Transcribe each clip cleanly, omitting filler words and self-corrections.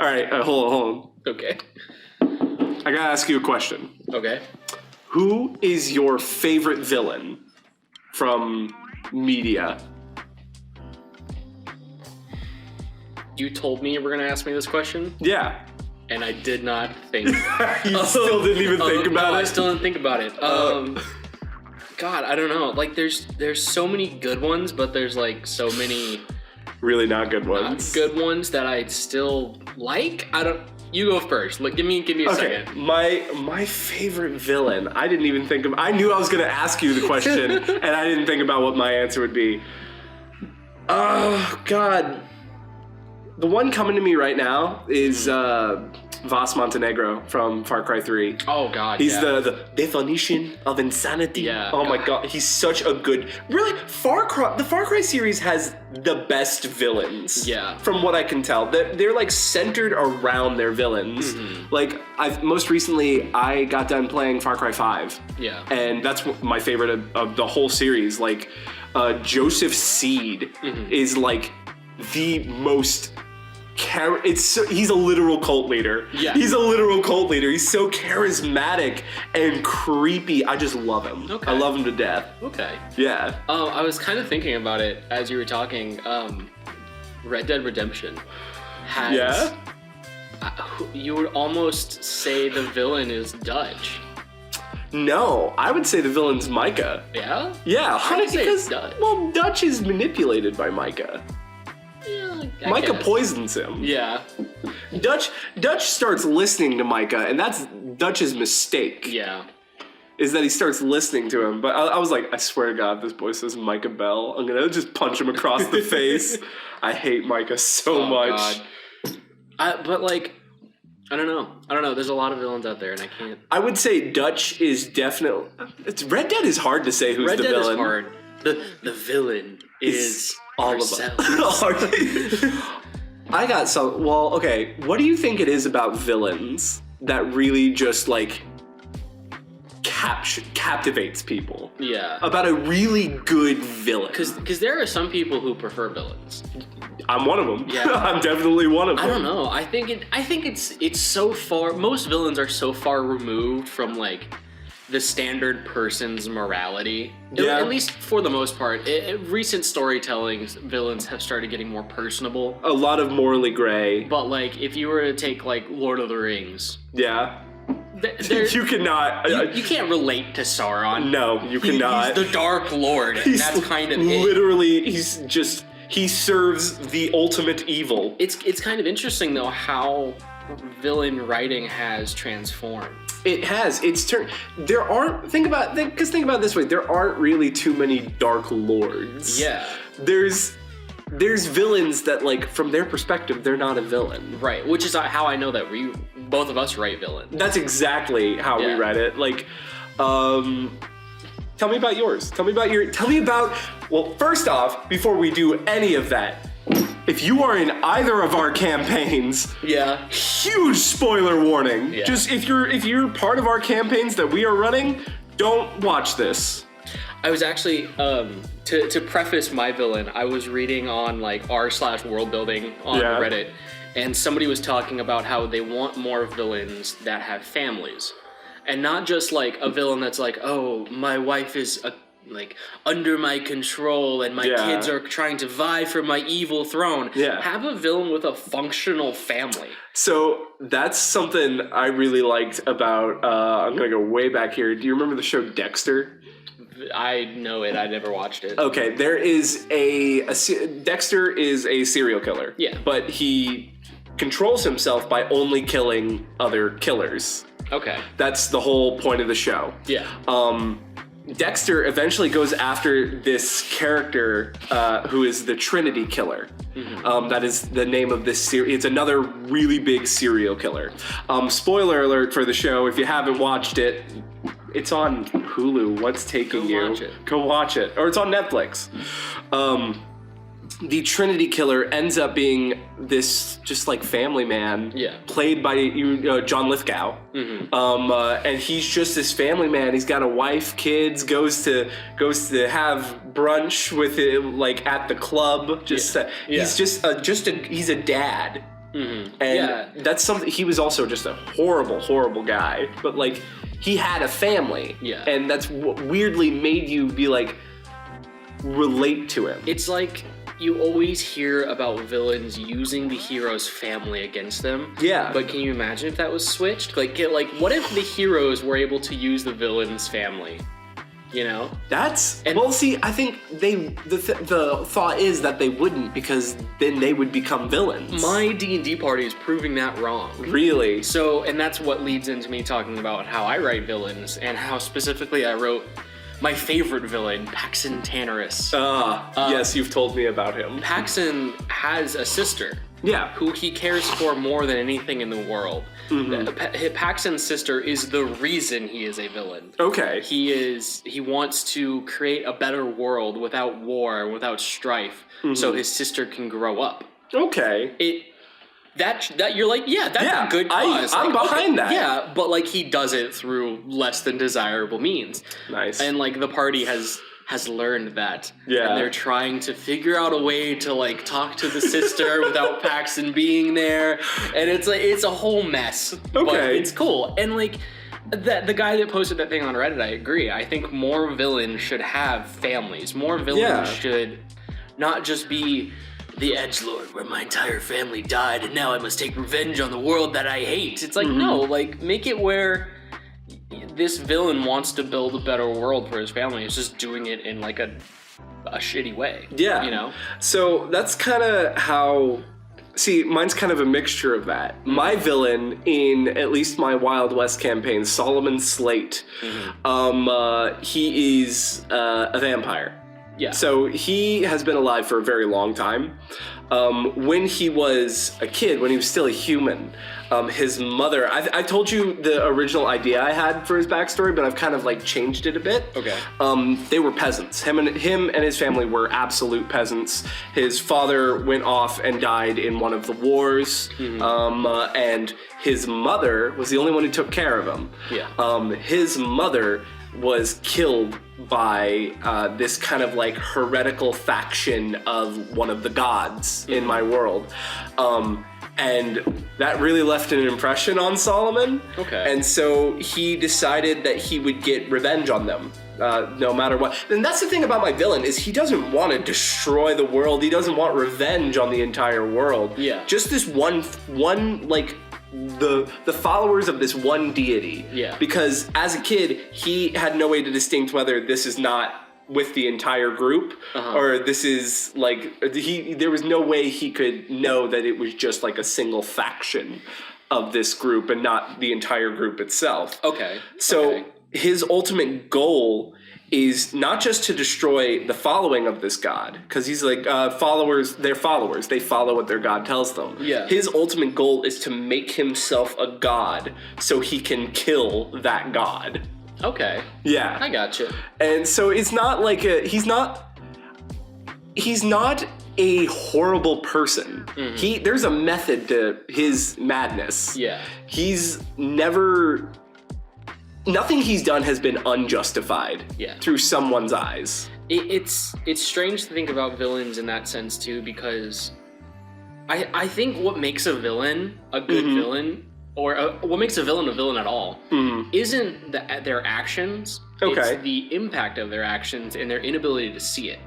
All right, hold on. Okay. I gotta ask you a question. Okay. Who is your favorite villain from media? You told me you were going to ask me this question, Yeah. and I did not think. You still didn't even think about no, it? I still didn't think about it. God, I don't know. Like, there's so many good ones, but there's like so many Really not good ones. good ones that I still like. You go first. Like, give me a second. My favorite villain. I didn't even think of. I knew I was going to ask you the question, and I didn't think about what my answer would be. Oh God, the one coming to me right now is Vas Montenegro from Far Cry 3. Oh God, He's the definition of insanity. Yeah. Oh my God, he's such a good. Really, the Far Cry series has the best villains. Yeah. From what I can tell, they're like centered around their villains. Mm-hmm. Like most recently, I got done playing Far Cry 5. Yeah. And that's my favorite of the whole series. Like Joseph Seed is like the most. He's a literal cult leader. Yeah. He's a literal cult leader. He's so charismatic and creepy. I just love him. Okay. I love him to death. Okay. Yeah. I was kind of thinking about it as you were talking. Red Dead Redemption has. Yeah? You would almost say the villain is Dutch. No, I would say the villain's Micah. Yeah? Yeah, I would say because Dutch. well, Dutch is manipulated by Micah. Yeah, I Micah guess. poisons him. Yeah. Dutch starts listening to Micah, and that's Dutch's mistake. Yeah. Is that he starts listening to him. But I was like, I swear to God, if this boy says Micah Bell, I'm gonna just punch him across the face. I hate Micah so much. God. But like, I don't know. There's a lot of villains out there, and I can't. I would say Dutch is definitely. Red Dead is hard to say who's Red the Dead villain. is hard. The villain is all ourselves. of us. I got some. Well, okay. What do you think it is about villains that really just like captivates people? Yeah. About a really good villain. Because there are some people who prefer villains. I'm one of them. Yeah. I'm definitely one of them. I don't know. I think it's so far. Most villains are so far removed from like the standard person's morality. Yeah. At least for the most part. Recent storytelling, villains have started getting more personable. A lot of morally gray. But like, if you were to take like Lord of the Rings, Yeah. you cannot. you can't relate to Sauron. No, you cannot. He's the Dark Lord, and that's kind of literally. He serves the ultimate evil. It's kind of interesting though how villain writing has transformed. It has. It's turned. There aren't. Think about it this way. There aren't really too many Dark Lords. Yeah. There's villains that, like, from their perspective, they're not a villain. Right. Which is how I know that both of us write villain. That's exactly how we write it. Like, tell me about yours. Tell me about. Well, first off, before we do any of that, if you are in either of our campaigns, Yeah. huge spoiler warning. Yeah. Just if you're part of our campaigns that we are running, don't watch this. I was actually to preface my villain, I was reading on like r/world building on Reddit, and somebody was talking about how they want more villains that have families, and not just like a villain that's like, oh, my wife is like under my control and my kids are trying to vie for my evil throne. Yeah. Have a villain with a functional family. So that's something I really liked about. I'm gonna go way back here. Do you remember the show Dexter? I know it. I never watched it. Okay, there is Dexter is a serial killer. Yeah. But he controls himself by only killing other killers. Okay. That's the whole point of the show. Yeah. Dexter eventually goes after this character who is the Trinity Killer. Mm-hmm. That is the name of this series. It's another really big serial killer. Spoiler alert for the show. If you haven't watched it, it's on Hulu. What's taking you? Go watch it. Or it's on Netflix. The Trinity Killer ends up being this just like family man, played by John Lithgow. Mm-hmm. And he's just this family man. He's got a wife, kids. Goes to have brunch with him, like at the club. He's just he's a dad. Mm-hmm. And that's something, he was also just a horrible, horrible guy, but like, he had a family. Yeah. And that's what weirdly made you be like, relate to him. It's like, you always hear about villains using the hero's family against them. Yeah. But can you imagine if that was switched? Like, what if the heroes were able to use the villain's family? You know? Well, see, I think the thought is that they wouldn't, because then they would become villains. My D&D party is proving that wrong. Really? So, and that's what leads into me talking about how I write villains, and how specifically I wrote my favorite villain, Paxton Tannerus. Yes, you've told me about him. Paxton has a sister. Yeah. Who he cares for more than anything in the world. Mm-hmm. Paxton's sister is the reason he is a villain. Okay. He wants to create a better world without war, without strife, so his sister can grow up. Okay. That you're like, yeah, that's a good cause. I'm behind that. Yeah, but like he does it through less than desirable means. Nice. And like the party has learned that. Yeah. And they're trying to figure out a way to like talk to the sister without Paxton being there. And it's like, it's a whole mess. Okay. But it's cool. And like the guy that posted that thing on Reddit, I agree. I think more villains should have families. More villains should not just be the edgelord where my entire family died and now I must take revenge on the world that I hate. It's like, no, like make it where this villain wants to build a better world for his family. He's just doing it in like a shitty way. Yeah. You know? So that's kind of how... See, mine's kind of a mixture of that. My villain in at least my Wild West campaign, Solomon Slate, he is a vampire. Yeah. So he has been alive for a very long time. When he was a kid, when he was still a human, his mother... I told you the original idea I had for his backstory, but I've kind of like changed it a bit. Okay. They were peasants. Him and his family were absolute peasants. His father went off and died in one of the wars, and his mother was the only one who took care of him. Yeah. His mother was killed by this kind of like heretical faction of one of the gods in my world. And that really left an impression on Solomon. Okay. And so he decided that he would get revenge on them. No matter what. And that's the thing about my villain, is he doesn't want to destroy the world. He doesn't want revenge on the entire world. Yeah. Just this one like the followers of this one deity. Yeah. Because as a kid, he had no way to distinct whether this is not with the entire group or this is like there was no way he could know that it was just like a single faction of this group and not the entire group itself. Okay. So his ultimate goal is not just to destroy the following of this god, because he's like, followers, they're followers. They follow what their god tells them. Yeah. His ultimate goal is to make himself a god so he can kill that god. Okay. Yeah. I gotcha. And so it's not like he's not a horrible person. There's a method to his madness. Yeah. Nothing he's done has been unjustified through someone's eyes. It's strange to think about villains in that sense too, because I think what makes a villain a good villain, or what makes a villain at all, isn't their actions. Okay. It's the impact of their actions and their inability to see it.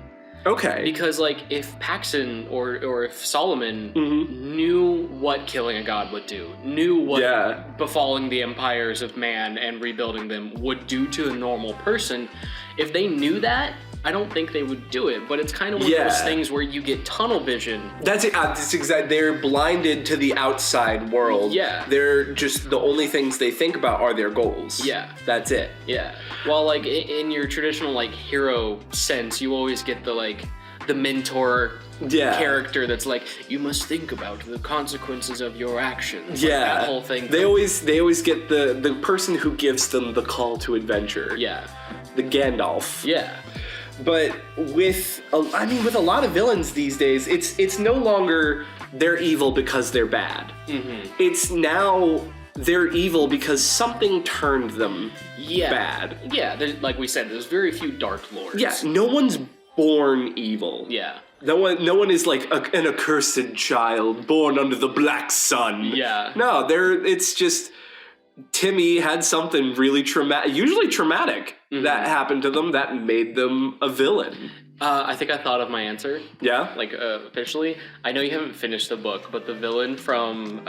Okay. Because like if Paxton or if Solomon knew what killing a god would do, knew what befalling the empires of man and rebuilding them would do to a normal person, if they knew that, I don't think they would do it. But it's kind of one of those things where you get tunnel vision. That's it. That's exactly. They're blinded to the outside world. Yeah. They're just the only things they think about are their goals. Yeah. That's it. Yeah. Well, like in your traditional like hero sense, you always get the mentor character that's like, you must think about the consequences of your actions. Yeah. Like, that whole thing. They always get the person who gives them the call to adventure. Yeah. The Gandalf. Yeah. But with a lot of villains these days, it's no longer they're evil because they're bad. It's now they're evil because something turned them bad. Yeah, like we said, there's very few Dark Lords. Yeah, no one's born evil. Yeah. No one is like an accursed child born under the black sun. Yeah. No, it's just Timmy had something really usually traumatic, that happened to them that made them a villain. I think I thought of my answer. Yeah? Like, officially. I know you haven't finished the book, but the villain from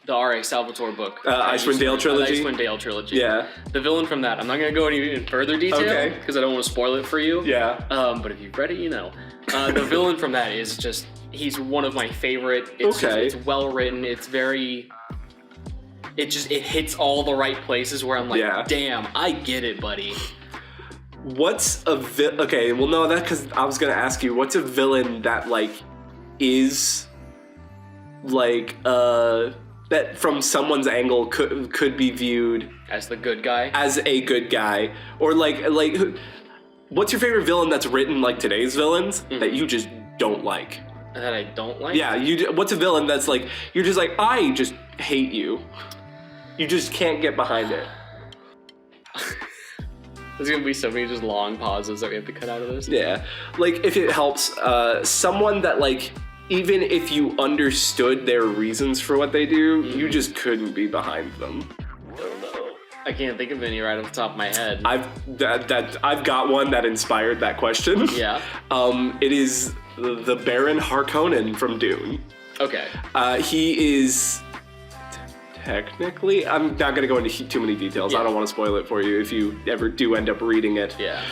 the R.A. Salvatore book. Icewind Dale trilogy? Icewind Dale trilogy. Yeah. The villain from that. I'm not going to go any further detail because I don't want to spoil it for you. Yeah. But if you've read it, you know. The villain from that is just, he's one of my favorite. It's well written. It's very... It hits all the right places where I'm like, damn, I get it, buddy. What's a okay, well, no, that's because I was going to ask you, what's a villain that, like, is, like, that from someone's angle could be viewed as the good guy? As a good guy. Or, like what's your favorite villain that's written like today's villains that you just don't like? That I don't like? Yeah, what's a villain that's like, you're just like, I just hate you. You just can't get behind it. There's gonna be so many just long pauses that we have to cut out of this. Yeah, like if it helps, someone that like, even if you understood their reasons for what they do, you just couldn't be behind them. I don't know. I can't think of any right off the top of my head. I've got one that inspired that question. Yeah. It is the Baron Harkonnen from Dune. Okay. He is technically, I'm not going to go into too many details. Yeah. I don't want to spoil it for you if you ever do end up reading it. Yeah.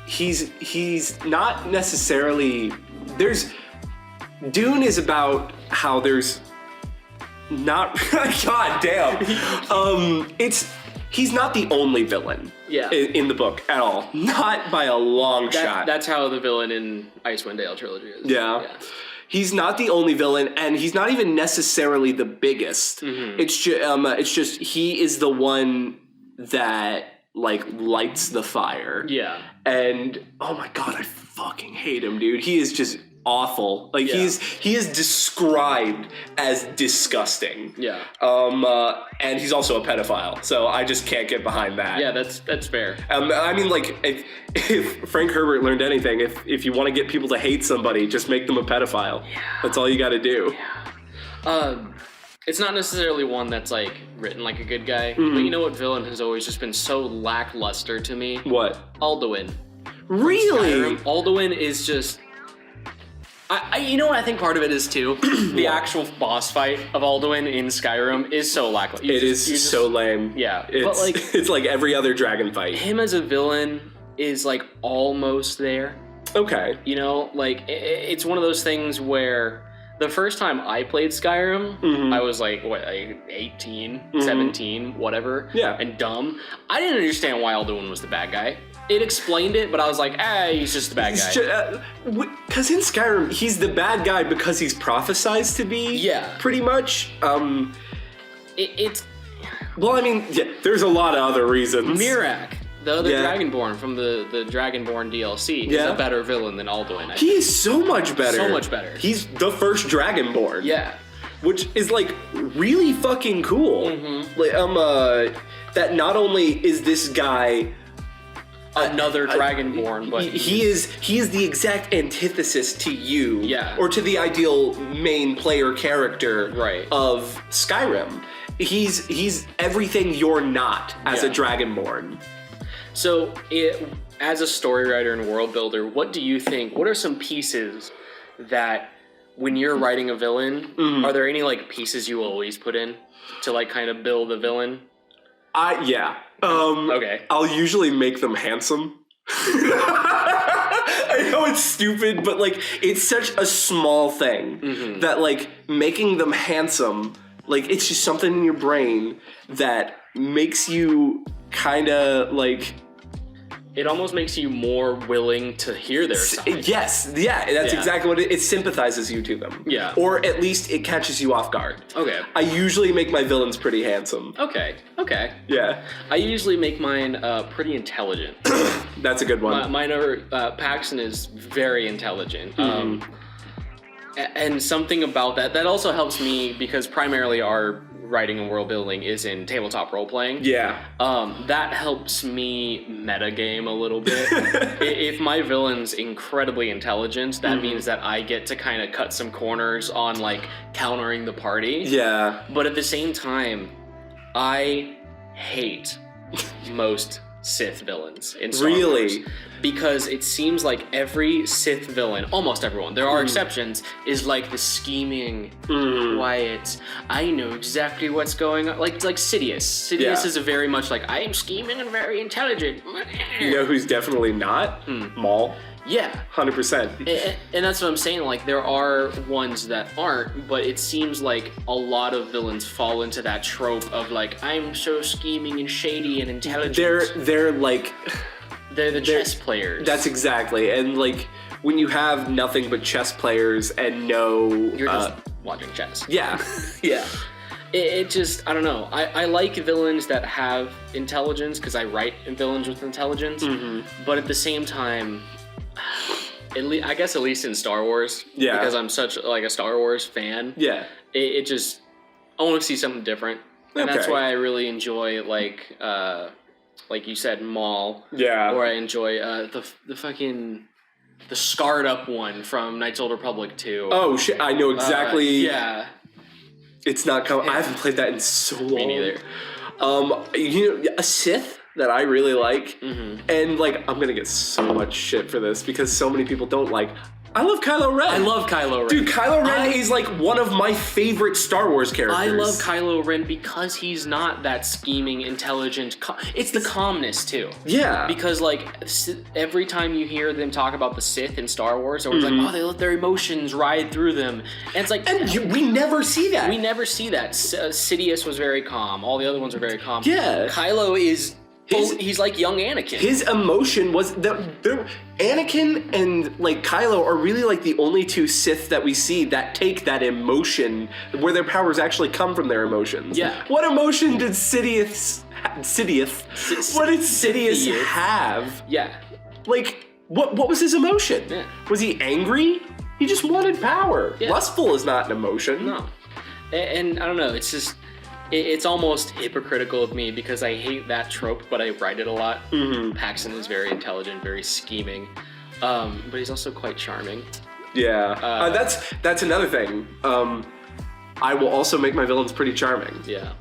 He's not necessarily, Dune is about how there's not, god damn. He's not the only villain in the book at all. Not by a long shot. That's how the villain in Icewind Dale trilogy is. Yeah. He's not the only villain, and he's not even necessarily the biggest. Mm-hmm. It's just he is the one that like lights the fire. Yeah. And oh my god, I fucking hate him, dude. He is just awful. Like he is described as disgusting. Yeah. And he's also a pedophile, so I just can't get behind that. Yeah, that's fair. I mean, like if Frank Herbert learned anything, if you want to get people to hate somebody, just make them a pedophile. Yeah. That's all you got to do. Yeah. It's not necessarily one that's like written like a good guy, but you know what villain has always just been so lackluster to me? What? Alduin. Really? Alduin is just. You know what I think part of it is too? The actual boss fight of Alduin in Skyrim is so lackluster. It is so lame. Yeah, but like it's like every other dragon fight. Him as a villain is like almost there. Okay. You know, like it's one of those things where the first time I played Skyrim, I was like, 18, 17, whatever. Yeah. And dumb. I didn't understand why Alduin was the bad guy. It explained it, but I was like, he's just the bad guy. Because in Skyrim, he's the bad guy because he's prophesized to be. Yeah. Pretty much. It's. Well, I mean, yeah, there's a lot of other reasons. Miraak, the other Dragonborn from the Dragonborn DLC, is a better villain than Alduin. He is so much better. So much better. He's the first Dragonborn. Yeah. Which is like really fucking cool. Mm-hmm. Like, that not only is this guy another Dragonborn, but he is the exact antithesis to you, or to the ideal main player character of Skyrim. He's everything you're not as a Dragonborn. So, as a story writer and world builder, what do you think? What are some pieces that, when you're writing a villain, are there any like pieces you always put in to like kind of build a villain? Okay. I'll usually make them handsome. I know it's stupid, but like it's such a small thing that like making them handsome, like it's just something in your brain that makes you kind of like. It almost makes you more willing to hear their side. Yes, that's exactly what it sympathizes you to them. Yeah. Or at least it catches you off guard. Okay. I usually make my villains pretty handsome. Okay. Yeah. I usually make mine pretty intelligent. That's a good one. Mine are, Paxton is very intelligent. And something about that also helps me because primarily our writing and world building is in tabletop role playing. Yeah. That helps me metagame a little bit. If my villain's incredibly intelligent, that means that I get to kind of cut some corners on like countering the party. Yeah. But at the same time, I hate most Sith villains in Star Wars. Because it seems like every Sith villain, almost everyone, there are exceptions, is like the scheming, quiet, I know exactly what's going on. Like Sidious. Sidious is a very much like, I am scheming and very intelligent. You know who's definitely not? Maul. Yeah. 100%. And that's what I'm saying, like, there are ones that aren't, but it seems like a lot of villains fall into that trope of, like, I'm so scheming and shady and intelligent. They're like... They're the chess players. That's exactly. And, like, when you have nothing but chess players and no... You're just watching chess. Yeah. Yeah. It just, I don't know. I like villains that have intelligence, because I write villains with intelligence, but at the same time... I guess at least in Star Wars, because I'm such like a Star Wars fan. Yeah, it just I want to see something different, and that's why I really enjoy like you said, Maul. Yeah, or I enjoy the fucking the scarred up one from Knights of the Old Republic 2. Oh shit! I know exactly. Yeah, it's not coming. I haven't played that in so long. Me neither. You know, a Sith that I really like, and like I'm gonna get so much shit for this because so many people don't like. I love Kylo Ren. I love Kylo Ren. Dude, Kylo Ren is like one of my favorite Star Wars characters. I love Kylo Ren because he's not that scheming, intelligent. It's the calmness too. Yeah. Because like every time you hear them talk about the Sith in Star Wars, or it's like, oh, they let their emotions ride through them, and it's like, we never see that. We never see that. Sidious was very calm. All the other ones are very calm. Yeah. Kylo is. He's like young Anakin. His emotion was that Anakin and like Kylo are really like the only two Sith that we see that take that emotion, where their powers actually come from their emotions. Yeah. What emotion did Sidious have? Yeah. Like what was his emotion? Yeah. Was he angry? He just wanted power. Yeah. Lustful is not an emotion. No. And I don't know. It's just. It's almost hypocritical of me because I hate that trope, but I write it a lot. Paxton is very intelligent, very scheming, but he's also quite charming. Yeah, that's another thing. I will also make my villains pretty charming. Yeah,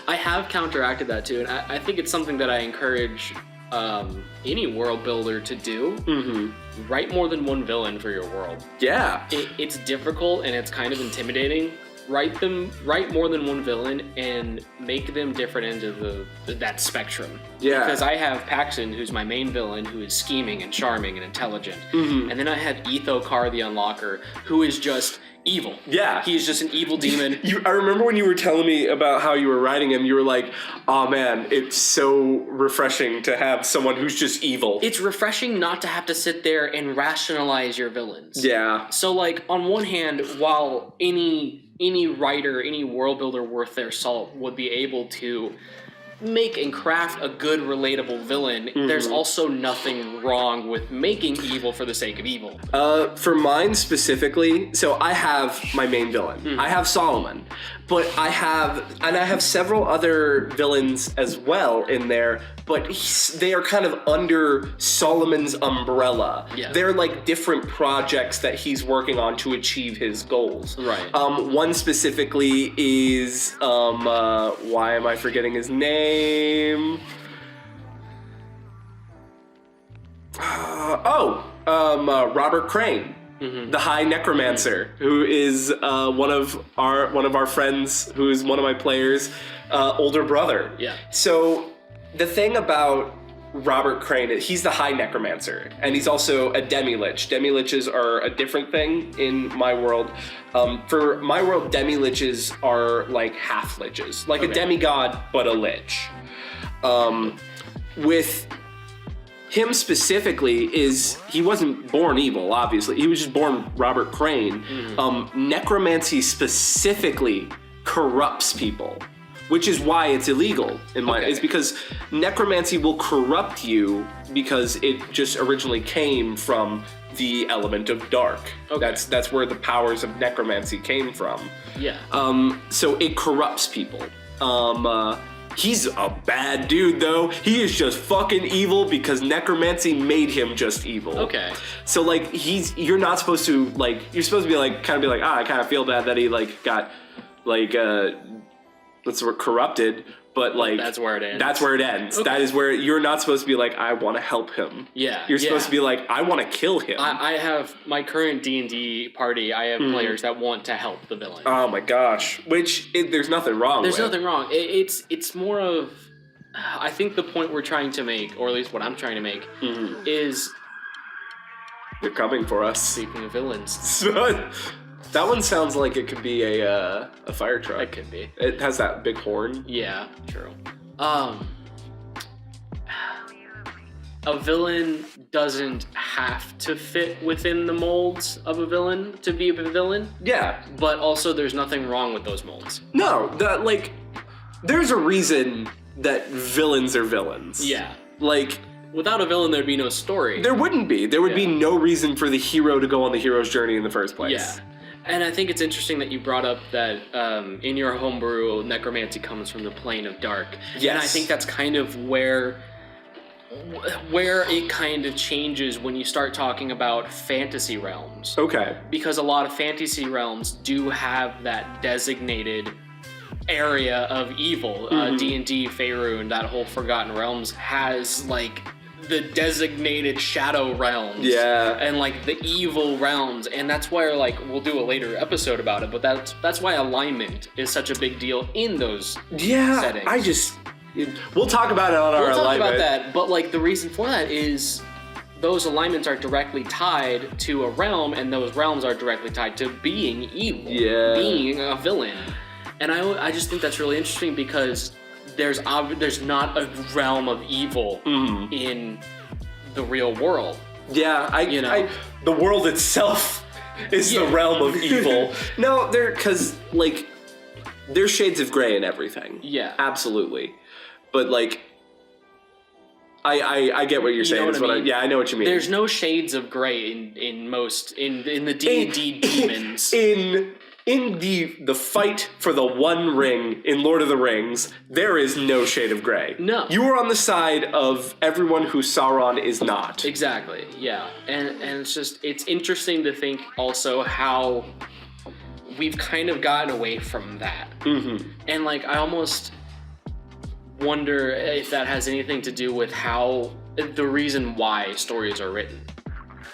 I have counteracted that too, and I think it's something that I encourage any world builder to do. Write more than one villain for your world. Yeah, it's difficult and it's kind of intimidating. Write more than one villain and make them different ends of that spectrum. Yeah. Because I have Paxton, who's my main villain, who is scheming and charming and intelligent. And then I have Ethokar the Unlocker, who is just evil. Yeah. He's just an evil demon. I remember when you were telling me about how you were writing him, you were like, oh man, it's so refreshing to have someone who's just evil. It's refreshing not to have to sit there and rationalize your villains. Yeah. So like, on one hand, while any writer, any world builder worth their salt would be able to make and craft a good, relatable villain, there's also nothing wrong with making evil for the sake of evil. For mine specifically, so I have my main villain. I have Solomon, but I have several other villains as well in there, but they are kind of under Solomon's umbrella. Yeah. They're like different projects that he's working on to achieve his goals. Right. One specifically is, why am I forgetting his name? Robert Crane. The High Necromancer, who is one of our friends, who is one of my players' older brother. Yeah. So the thing about Robert Crane, he's the High Necromancer, and he's also a demi-lich. Demi-liches are a different thing in my world. For my world, demi-liches are like half-liches, like a demigod, but a lich. With him specifically, he wasn't born evil, obviously. He was just born Robert Crane. Necromancy specifically corrupts people, which is why it's illegal it's because necromancy will corrupt you because it just originally came from the element of dark. That's where the powers of necromancy came from. Yeah. So it corrupts people. He's a bad dude, though. He is just fucking evil because necromancy made him just evil. Okay. So, like, you're not supposed to, like, you're supposed to be, like, kind of be like, I kind of feel bad that he, like, got, like, what's the word, corrupted. But, like, that's where it ends. That's where it ends. Okay. That is where you're not supposed to be like, I want to help him. Yeah. You're supposed to be like, I want to kill him. I have my current D&D party. I have players that want to help the villain. Oh my gosh. There's nothing wrong with. There's nothing wrong. It's more of, I think the point we're trying to make, or at least what I'm trying to make, is... They're coming for us. Speaking of villains. That one sounds like it could be a fire truck. It could be. It has that big horn. Yeah, true. A villain doesn't have to fit within the molds of a villain to be a villain. Yeah. But also there's nothing wrong with those molds. No, there's a reason that villains are villains. Yeah. Like, without a villain, there'd be no story. There wouldn't be. There would be no reason for the hero to go on the hero's journey in the first place. Yeah. And I think it's interesting that you brought up that in your homebrew, necromancy comes from the plane of dark. Yes. And I think that's kind of where it kind of changes when you start talking about fantasy realms. Okay. Because a lot of fantasy realms do have that designated area of evil. D&D, Faerun, that whole Forgotten Realms has, like, the designated shadow realms. Yeah. And, like, the evil realms. And that's why, like, we'll do a later episode about it, but that's why alignment is such a big deal in those settings. We'll talk about it on our alignment. We'll talk about that, but, like, the reason for that is those alignments are directly tied to a realm, and those realms are directly tied to being evil. Yeah. Being a villain. And I just think that's really interesting because there's not a realm of evil in the real world. Yeah, the world itself is the realm of evil. No, because, like, there's shades of gray in everything. Yeah. Absolutely. But, like, I get what you're saying. I know what you mean. There's no shades of gray in the D&D demons. In the fight for the One Ring in Lord of the Rings, there is no shade of gray. No. You are on the side of everyone who Sauron is not. Exactly, yeah. And it's interesting to think also how we've kind of gotten away from that. And, like, I almost wonder if that has anything to do with the reason why stories are written.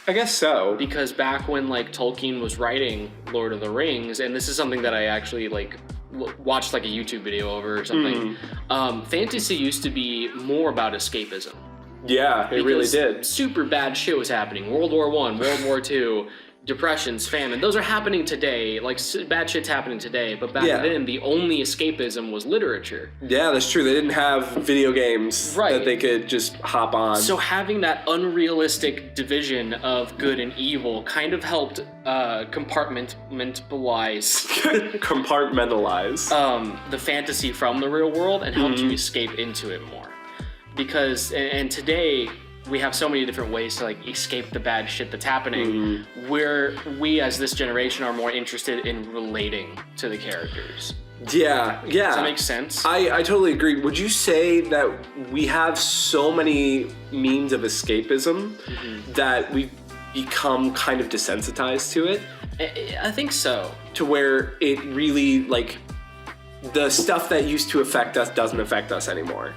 I guess so. Because back when, like, Tolkien was writing Lord of the Rings, and this is something that I actually, like, watched, like, a YouTube video over or something, fantasy used to be more about escapism. Yeah, it really did. Super bad shit was happening. World War I, World War II, depressions, famine. Those are happening today. Like, bad shit's happening today. But back then, the only escapism was literature. Yeah, that's true. They didn't have video games that they could just hop on. So having that unrealistic division of good and evil kind of helped compartmentalize the fantasy from the real world and helped you escape into it more. Because, and today, we have so many different ways to, like, escape the bad shit that's happening, where we as this generation are more interested in relating to the characters. Yeah. Does that make sense? I totally agree. Would you say that we have so many means of escapism that we've become kind of desensitized to it? I think so. To where it really, like, the stuff that used to affect us doesn't affect us anymore.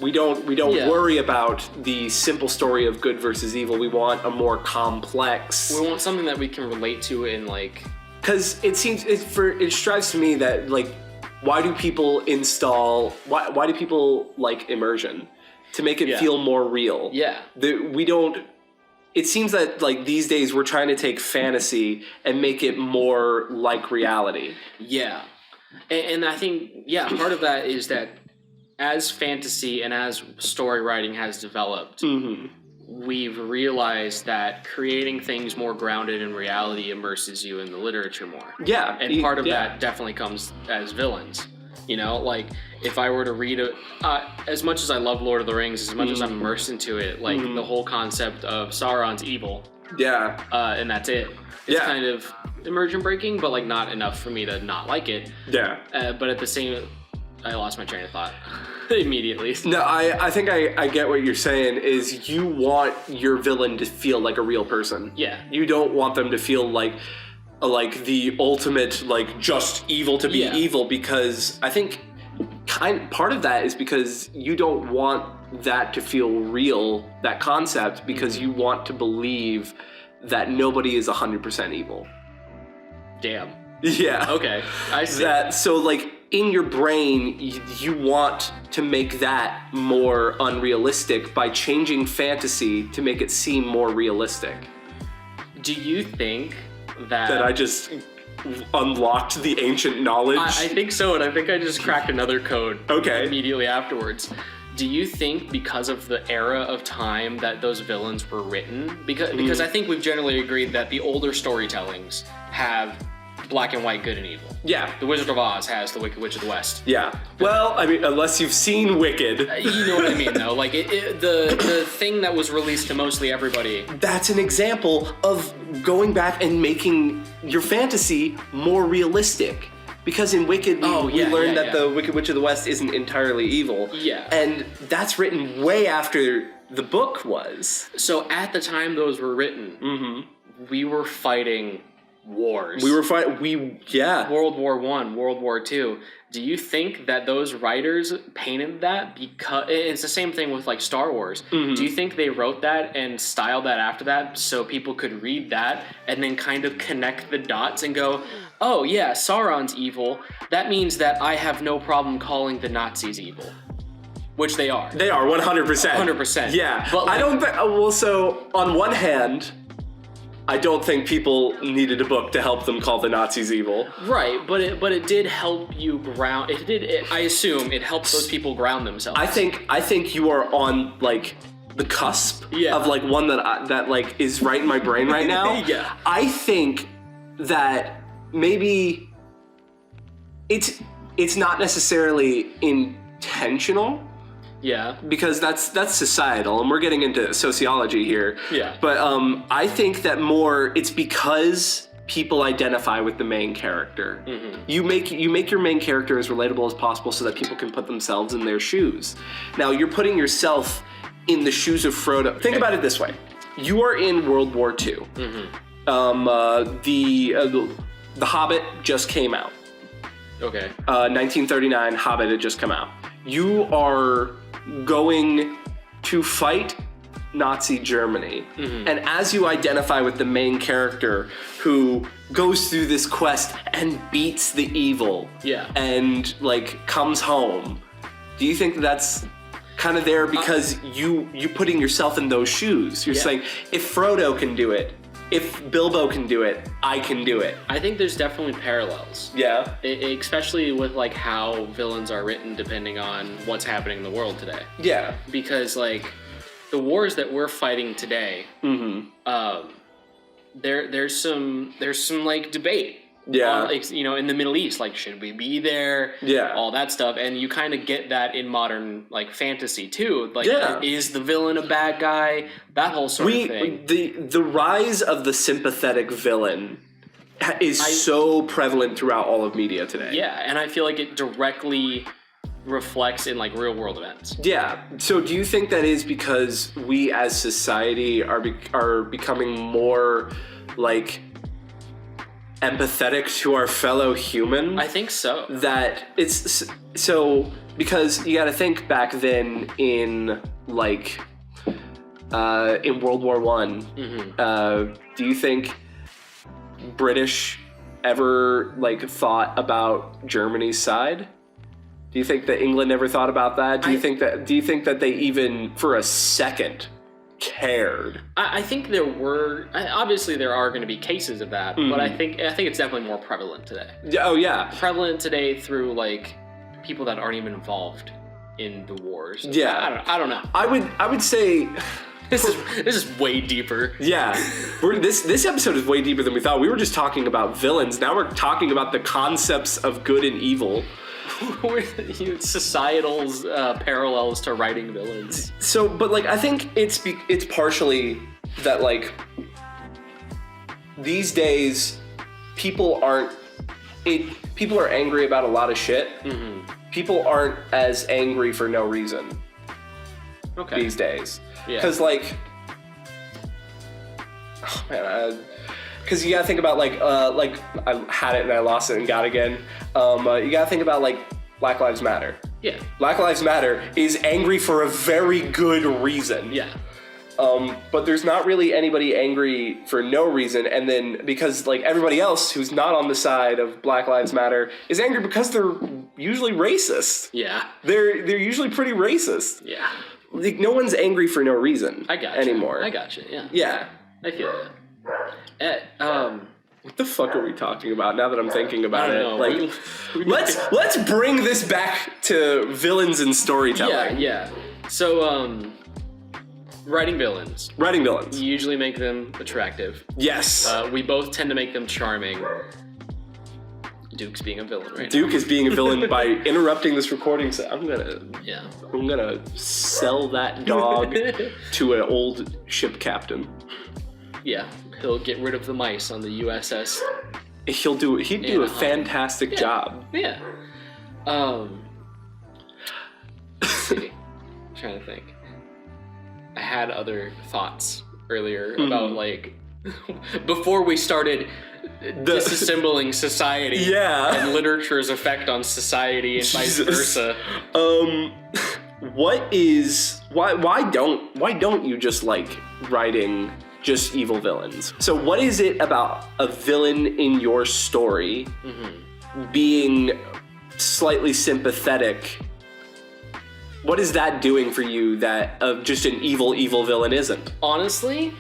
We don't worry about the simple story of good versus evil. We want a more complex. We want something that we can relate to in, like. Because it strives to me that, like, why do people like immersion? To make it feel more real. Yeah. It seems that, like, these days we're trying to take fantasy and make it more like reality. Yeah. And I think, part of that is that as fantasy and as story writing has developed, we've realized that creating things more grounded in reality immerses you in the literature more. Yeah. And part of that definitely comes as villains. You know, like, if I were to read as much as I love Lord of the Rings, as much as I'm immersed into it, like, the whole concept of Sauron's evil. Yeah. And that's it. It's kind of immersion breaking, but, like, not enough for me to not like it. Yeah. But at the same, I lost my train of thought immediately. No, I think I get what you're saying is you want your villain to feel like a real person. Yeah. You don't want them to feel like the ultimate, like, just evil to be evil, because I think part of that is because you don't want that to feel real, that concept, because you want to believe that nobody is 100% evil. Damn. Yeah. Okay. I see. So, like, in your brain, you want to make that more unrealistic by changing fantasy to make it seem more realistic. Do you think that I just unlocked the ancient knowledge? I think so, and I think I just cracked another code immediately afterwards. Do you think because of the era of time that those villains were written? Because I think we've generally agreed that the older storytellings have black and white, good and evil. Yeah. The Wizard of Oz has the Wicked Witch of the West. Yeah. Well, I mean, unless you've seen Wicked. You know what I mean, though. Like, the thing that was released to mostly everybody. That's an example of going back and making your fantasy more realistic. Because in Wicked, we learned that the Wicked Witch of the West isn't entirely evil. Yeah. And that's written way after the book was. So at the time those were written, we were fighting wars. World War I, World War II. Do you think that those writers painted that because it's the same thing with like Star Wars? Do you think they wrote that and styled that after that so people could read that and then kind of connect the dots and go, oh yeah, Sauron's evil. That means that I have no problem calling the Nazis evil. Which they are. They are, 100%. 100%. Yeah. But I don't think, so on one hand, I don't think people needed a book to help them call the Nazis evil. Right, but it did help you ground. I assume it helped those people ground themselves. I think you are on like the cusp of like one that like is right in my brain right now. Yeah. I think that maybe it's not necessarily intentional. Yeah. Because that's societal, and we're getting into sociology here. Yeah. But I think that more it's because people identify with the main character. You make your main character as relatable as possible so that people can put themselves in their shoes. Now, you're putting yourself in the shoes of Frodo. Think about it this way. You are in World War II. The Hobbit just came out. Okay. 1939, Hobbit had just come out. You are going to fight Nazi Germany. And as you identify with the main character who goes through this quest and beats the evil and like comes home, do you think that's kind of there because you putting yourself in those shoes? You're saying, if Frodo can do it, if Bilbo can do it, I can do it. I think there's definitely parallels. Yeah. Especially with like how villains are written depending on what's happening in the world today. Yeah. Because like the wars that we're fighting today, there's some like debate. Yeah. Like, you know, in the Middle East, like, should we be there? Yeah. All that stuff. And you kind of get that in modern, like, fantasy, too. Like, is the villain a bad guy? That whole sort of thing. The rise of the sympathetic villain is so prevalent throughout all of media today. Yeah, and I feel like it directly reflects in, like, real-world events. Yeah. So do you think that is because we as society are becoming more, like, empathetic to our fellow human? I think so. That it's so because you got to think back then in like in World War I. Do you think British ever like thought about Germany's side? Do you think that England ever thought about that? Do you think that they even for a second cared? I think there were, obviously there are going to be cases of that, but I think it's definitely more prevalent today. Oh yeah, prevalent today through like people that aren't even involved in the wars. Yeah, I don't know. I would say this is way deeper. Yeah, this episode is way deeper than we thought. We were just talking about villains. Now we're talking about the concepts of good and evil. Societal's parallels to writing villains. So, but like I think it's partially that like these days people are angry about a lot of shit, people aren't as angry for no reason these days. Yeah. Because like, oh man, because you gotta think about like I had it and I lost it and got it again. You gotta think about like Black Lives Matter. Yeah. Black Lives Matter is angry for a very good reason. Yeah. But there's not really anybody angry for no reason, and then because like everybody else who's not on the side of Black Lives Matter is angry because they're usually racist. Yeah. They're usually pretty racist. Yeah. Like no one's angry for no reason. I got anymore. I got you. Yeah. Yeah. I feel that. What the fuck are we talking about now that I'm thinking about I it? don't know. Like, let's bring this back to villains and storytelling. Yeah. So, writing villains. Writing villains. You usually make them attractive. Yes. We both tend to make them charming. Duke's being a villain right Duke is being a villain by interrupting this recording. So I'm Yeah. gonna sell that dog to an old ship captain. Yeah. He'll get rid of the mice on the USS. He'd do a fantastic job. Yeah. Let's see. I'm trying to think. I had other thoughts earlier about like before we started disassembling society and literature's effect on society and vice versa. Why don't you just like writing just evil villains? So what is it about a villain in your story being slightly sympathetic? What is that doing for you that just an evil villain isn't? Honestly,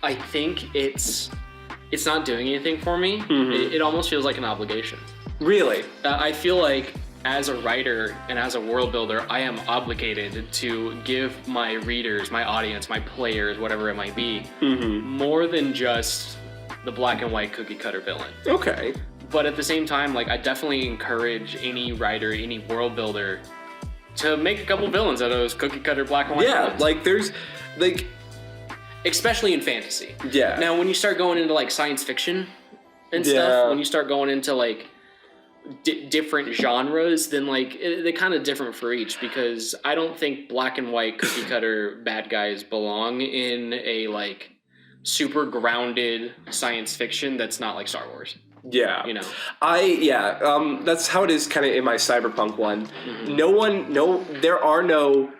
I think it's not doing anything for me. It almost feels like an obligation. Really? I feel like as a writer and as a world builder, I am obligated to give my readers, my audience, my players, whatever it might be, more than just the black and white cookie cutter villain. Okay. But at the same time, like I definitely encourage any writer, any world builder to make a couple villains out of those cookie cutter black and white villains. Yeah, like there's like... Especially in fantasy. Yeah. Now, when you start going into like science fiction and stuff, when you start going into like different genres, then like they're kind of different for each, because I don't think black and white cookie cutter bad guys belong in a like super grounded science fiction that's not like Star Wars. Yeah. You know. That's how it is kind of in my cyberpunk one. There are no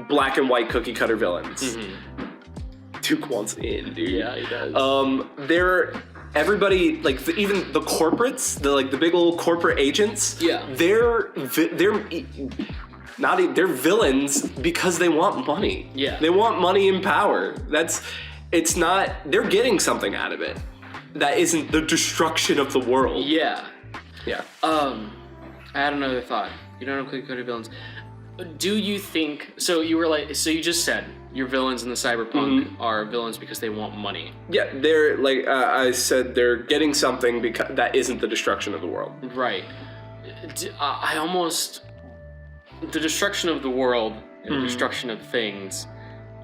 black and white cookie cutter villains. Duke wants in, dude. Yeah, he does. Everybody, like even the corporates, the big old corporate agents. Yeah. They're villains because they want money. Yeah. They want money and power. They're getting something out of it. That isn't the destruction of the world. Yeah. Yeah. I had another thought. You don't know cookie cutter villains. Do you think, so you just said your villains in the cyberpunk are villains because they want money. Yeah, they're like, I said, they're getting something because that isn't the destruction of the world. Right. The destruction of the world and the destruction of things,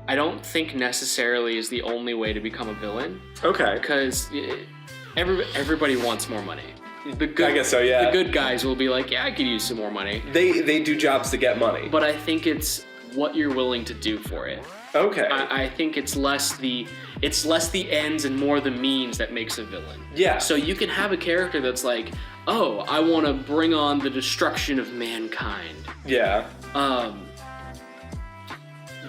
I don't think necessarily is the only way to become a villain. Okay. Because everybody wants more money. I guess so, yeah. The good guys will be like, yeah, I could use some more money. They do jobs to get money. But I think it's what you're willing to do for it. Okay. I think it's less the ends and more the means that makes a villain. Yeah. So you can have a character that's like, oh, I want to bring on the destruction of mankind. Yeah.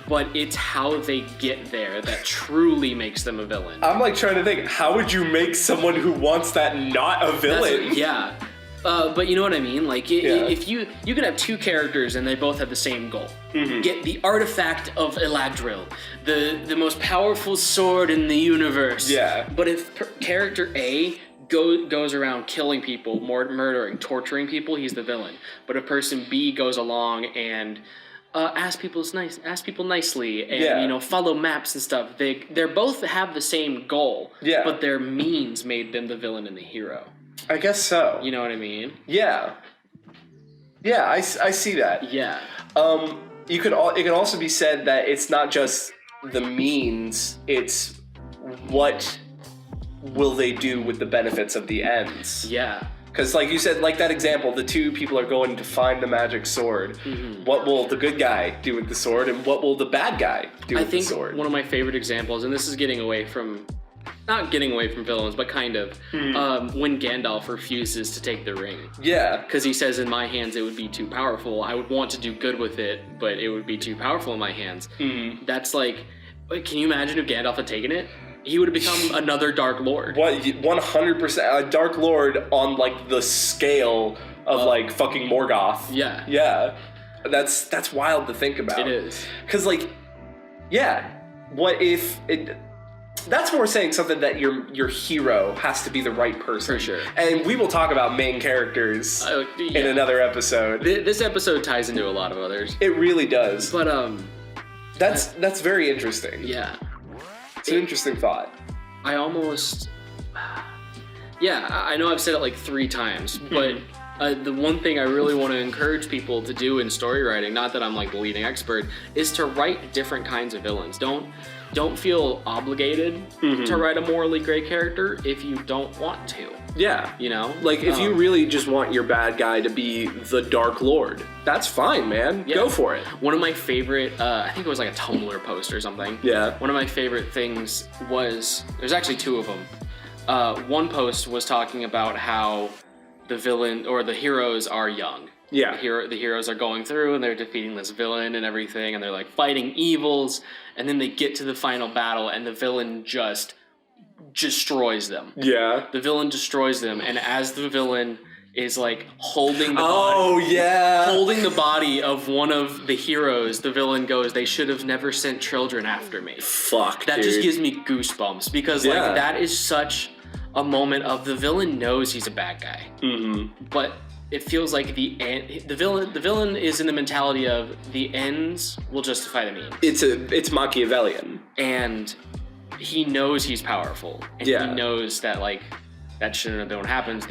But it's how they get there that truly makes them a villain. I'm like trying to think, how would you make someone who wants that not a villain? Yeah. But you know what I mean? Like, if you could have two characters and they both have the same goal. Get the artifact of Eladril, the most powerful sword in the universe. Yeah. But if character A goes around killing people, murdering, torturing people, he's the villain. But if person B goes along and ask people nicely and follow maps and stuff, they both have the same goal. Yeah. But their means made them the villain and the hero. I guess so. You know what I mean? Yeah. Yeah, I see that. Yeah. It could also be said that it's not just the means, it's what will they do with the benefits of the ends. Yeah. Because like you said, like that example, the two people are going to find the magic sword. What will the good guy do with the sword, and what will the bad guy do with the sword? I think one of my favorite examples, and this is not getting away from villains, but kind of, when Gandalf refuses to take the ring. Yeah. Because he says, in my hands it would be too powerful. I would want to do good with it, but it would be too powerful in my hands. That's like, can you imagine if Gandalf had taken it? He would have become another Dark Lord. What, 100%, a Dark Lord on like the scale of like fucking Morgoth. Yeah. Yeah. That's wild to think about. It is. Because like, yeah, what if it... That's more saying something that your hero has to be the right person. For sure. And we will talk about main characters in another episode. This episode ties into a lot of others. It really does. But that's very interesting. Yeah. It's an interesting thought. I know I've said it like 3 times, but the one thing I really want to encourage people to do in story writing, not that I'm like the leading expert, is to write different kinds of villains. Don't feel obligated to write a morally gray character if you don't want to. Yeah. You know? Like, if you really just want your bad guy to be the Dark Lord, that's fine, man. Yeah. Go for it. One of my favorite, I think it was like a Tumblr post or something. Yeah. One of my favorite things was, there's actually 2 of them. One post was talking about how the villain, or the heroes are young. Yeah. The heroes are going through and they're defeating this villain and everything, and they're like fighting evils, and then they get to the final battle and the villain just destroys them. Yeah. The villain destroys them, and as the villain is like holding the holding the body of one of the heroes, the villain goes, "They should have never sent children after me." Fuck, that dude. Just gives me goosebumps, because like that is such a moment of the villain knows he's a bad guy. But it feels like the villain is in the mentality of the ends will justify the means. It's Machiavellian. And he knows he's powerful. And he knows that like that shouldn't have happens.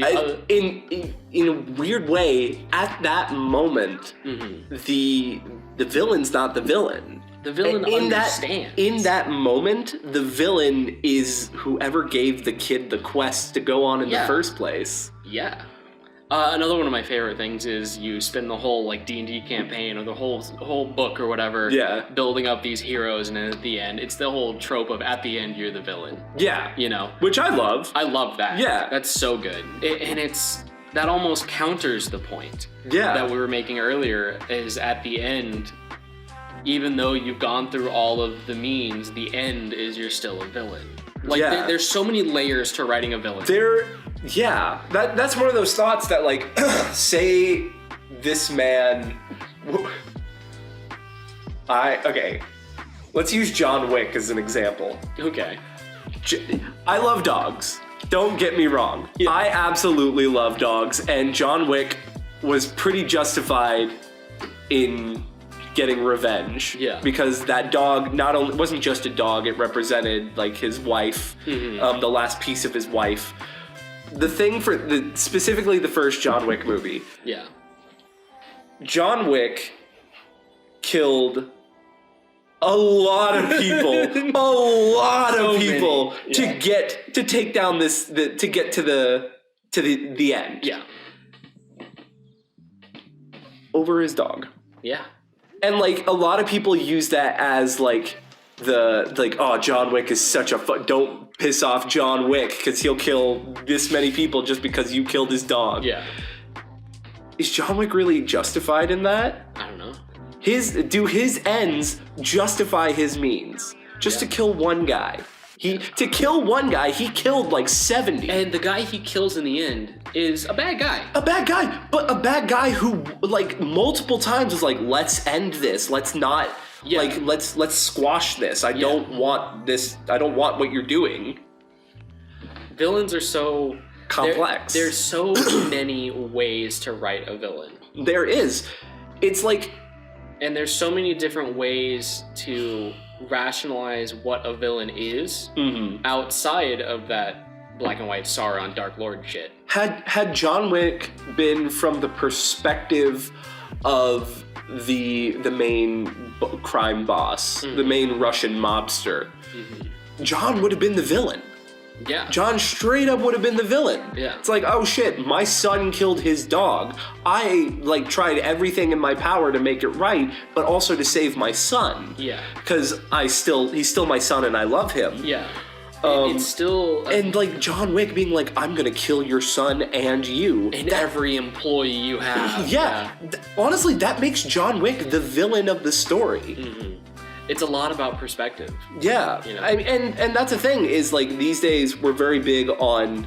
In a weird way, at that moment, the villain's not the villain. The villain understands. In that moment, the villain is whoever gave the kid the quest to go on in the first place. Yeah. Another one of my favorite things is you spend the whole like D&D campaign or the whole book or whatever building up these heroes, and then at the end, it's the whole trope of at the end you're the villain. Yeah. You know? Which I love. I love that. Yeah. That's so good. That almost counters the point that we were making earlier, is at the end, even though you've gone through all of the means, the end is you're still a villain. Like there's so many layers to writing a villain. That's one of those thoughts that like, say this man, let's use John Wick as an example. Okay. I love dogs. Don't get me wrong. Yeah. I absolutely love dogs, and John Wick was pretty justified in getting revenge. Yeah. Because that dog wasn't just a dog, it represented like his wife, the last piece of his wife. The thing specifically the first John Wick movie. Yeah. John Wick killed a lot of people, to get to take down to get to the end. Yeah. Over his dog. Yeah. And like a lot of people use that as like oh, John Wick is such a don't piss off John Wick because he'll kill this many people just because you killed his dog. Yeah. Is John Wick really justified in that? I don't know. Do his ends justify his means? Just to kill one guy. To kill one guy, he killed like 70. And the guy he kills in the end is a bad guy. A bad guy, but a bad guy who like multiple times was like, let's end this. Let's not like let's squash this. I don't want this. I don't want what you're doing. Villains are so complex. There's so many ways to write a villain. There is. It's like, and there's so many different ways to rationalize what a villain is outside of that black and white Sauron Dark Lord shit. Had John Wick been from the perspective of the main crime boss, the main Russian mobster, John would have been the villain. Yeah. John straight up would have been the villain. Yeah. It's like, oh shit, my son killed his dog. I like tried everything in my power to make it right, but also to save my son. Yeah. Because he's still my son and I love him. Yeah. It's still... and like John Wick being like, I'm gonna kill your son and you. And every employee you have. Yeah. Honestly, that makes John Wick the villain of the story. Mm-hmm. It's a lot about perspective. Yeah. You know? And that's the thing is like these days we're very big on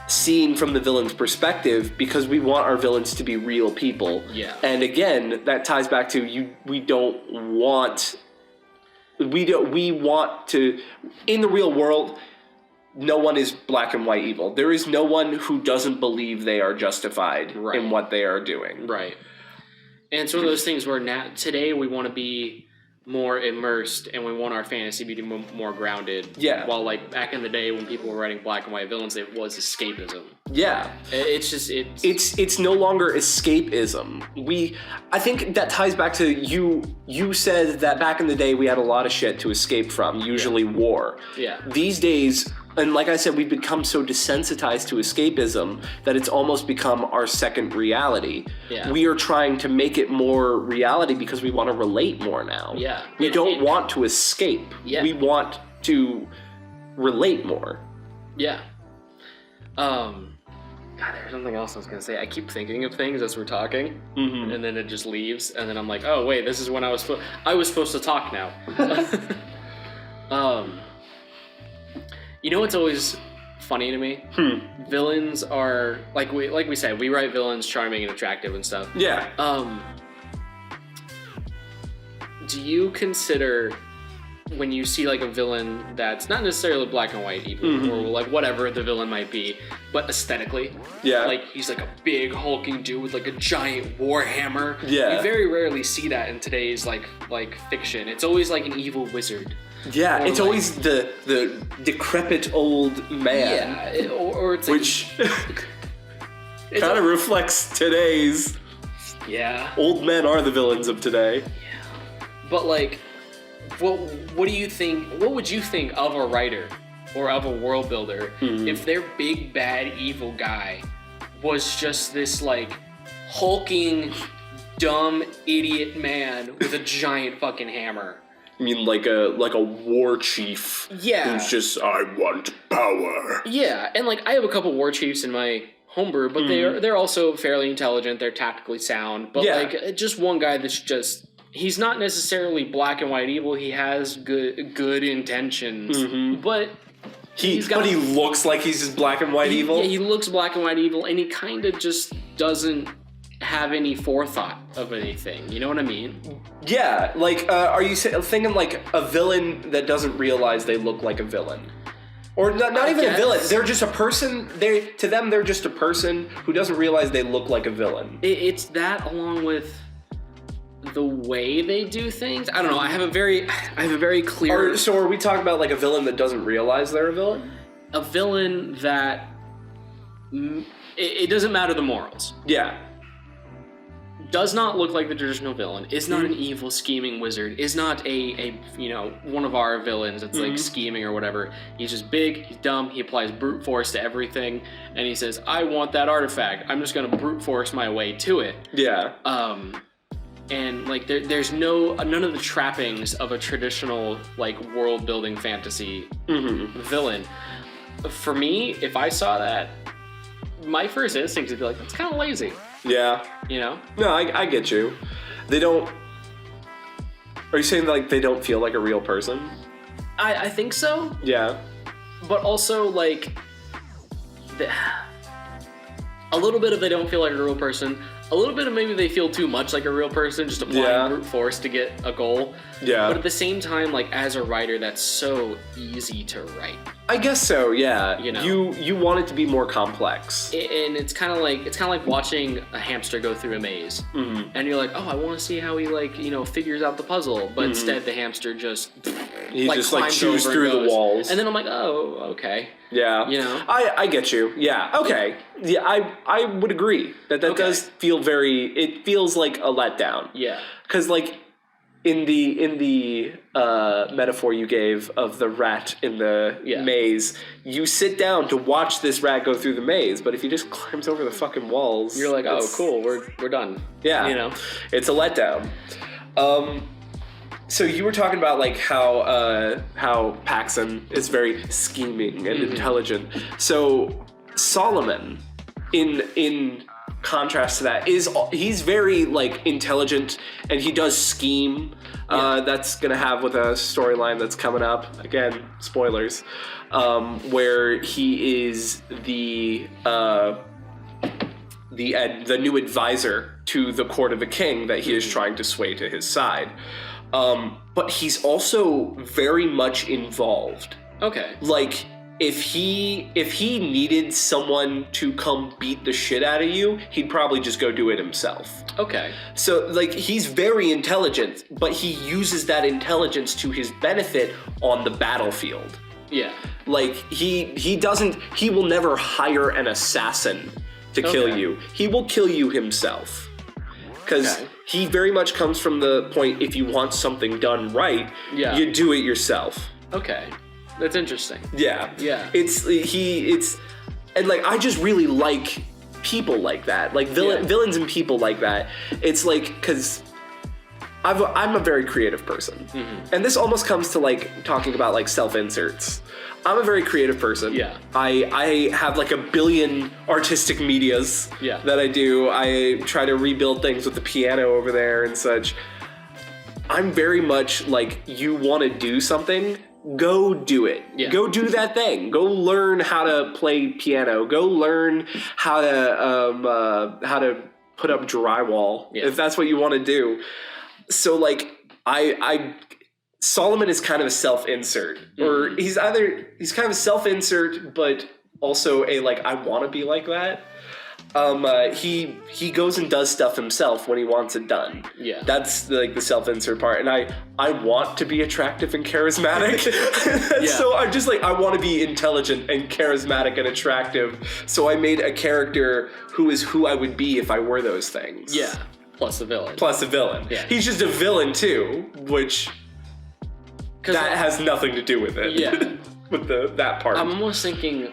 seeing from the villain's perspective because we want our villains to be real people. Yeah. And again, that ties back to we want to, in the real world, no one is black and white evil. There is no one who doesn't believe they are justified in what they are doing. Right. And it's one of those things where today we want to be more immersed and we want our fantasy to be more grounded. Yeah. While like back in the day when people were writing black and white villains, it was escapism. Yeah. It's no longer escapism. I think that ties back to you said that back in the day we had a lot of shit to escape from, usually war. Yeah. These days, and like I said, we've become so desensitized to escapism that it's almost become our second reality. Yeah. We are trying to make it more reality because we want to relate more now. Yeah. We don't want to escape. Yeah. We want to relate more. Yeah. God, there's something else I was gonna say. I keep thinking of things as we're talking, and then it just leaves, and then I'm like, oh wait, this is when I was supposed to talk now. You know what's always funny to me? Villains are like we said, we write villains charming and attractive and stuff. Yeah. Do you consider when you see like a villain that's not necessarily black and white evil or like whatever the villain might be, but aesthetically, like he's like a big hulking dude with like a giant war hammer. Yeah. You very rarely see that in today's like fiction. It's always like an evil wizard. Yeah, or it's like, always the decrepit old man. Yeah, or it's like, which kind of reflects today's. Yeah. Old men are the villains of today. Yeah. But like, what do you think? What would you think of a writer or of a world builder if their big bad evil guy was just this like hulking, dumb idiot man with a giant fucking hammer? I mean, like a war chief. Yeah. Who's just, I want power. Yeah, and like I have a couple war chiefs in my homebrew, but they're also fairly intelligent. They're tactically sound. But like just one guy that's just. He's not necessarily black and white evil. He has good intentions, but he looks like he's just black and white evil. Yeah, he looks black and white evil, and he kind of just doesn't have any forethought of anything. You know what I mean? Yeah, like are you thinking like a villain that doesn't realize they look like a villain? Or not even a villain. They're just a person. To them, they're just a person who doesn't realize they look like a villain. It's that along with the way they do things. I don't know. I have a very clear. So are we talking about like a villain that doesn't realize they're a villain? A villain that it doesn't matter the morals. Yeah. Does not look like the traditional villain. Is not an evil scheming wizard. Is not a one of our villains that's like scheming or whatever. He's just big. He's dumb. He applies brute force to everything, and he says, "I want that artifact. I'm just gonna brute force my way to it." Yeah. And like there's none of the trappings of a traditional like world building fantasy villain. For me, if I saw that, my first instinct would be like, that's kind of lazy. Yeah. You know? No, I get you. They don't. Are you saying like they don't feel like a real person? I think so. Yeah. But also like a little bit of they don't feel like a real person. A little bit of maybe they feel too much like a real person, just applying brute force to get a goal. Yeah. But at the same time, like as a writer, that's so easy to write. I guess so. Yeah. You know, you want it to be more complex. And it's kind of like watching a hamster go through a maze, and you're like, oh, I want to see how he figures out the puzzle. But instead, the hamster just chews through the walls. And then I'm like, oh, okay. Yeah. You know? I get you. Yeah. Okay. Yeah, I would agree that does feel it feels like a letdown. Yeah. Because like in the metaphor you gave of the rat in the maze, you sit down to watch this rat go through the maze, but if he just climbs over the fucking walls, you're like, oh, cool, we're done. Yeah, you know, it's a letdown. So you were talking about like how Paxson is very scheming and intelligent. So Solomon, in contrast to that, he's very like intelligent and he does scheme. That's gonna have with a storyline that's coming up. Again, spoilers. Where he is the new advisor to the court of the king that he is trying to sway to his side. But he's also very much involved. Okay. Like, if he needed someone to come beat the shit out of you, he'd probably just go do it himself. Okay. So, like, he's very intelligent, but he uses that intelligence to his benefit on the battlefield. Yeah. Like, he will never hire an assassin to kill you. He will kill you himself. Because he very much comes from the point, if you want something done right, you do it yourself. Okay. That's interesting. Yeah. Yeah. And like, I just really like people like that. Like villains and people like that. It's like, because I'm a very creative person. And this almost comes to like talking about like self-inserts. I'm a very creative person. Yeah. I have like a billion artistic medias that I do. I try to rebuild things with the piano over there and such. I'm very much like, you want to do something, go do it. Yeah. Go do that thing. Go learn how to play piano. Go learn how to put up drywall if that's what you want to do. So like Solomon is kind of a self-insert, or he's kind of a self-insert, but also a like, I want to be like that. He goes and does stuff himself when he wants it done. Yeah, that's like the self-insert part, and I want to be attractive and charismatic. So I'm just like, I want to be intelligent and charismatic and attractive. So I made a character who is who I would be if I were those things. Yeah, plus a villain. Yeah, he's just a villain too, which. That has nothing to do with it. Yeah. With that part. I'm almost thinking,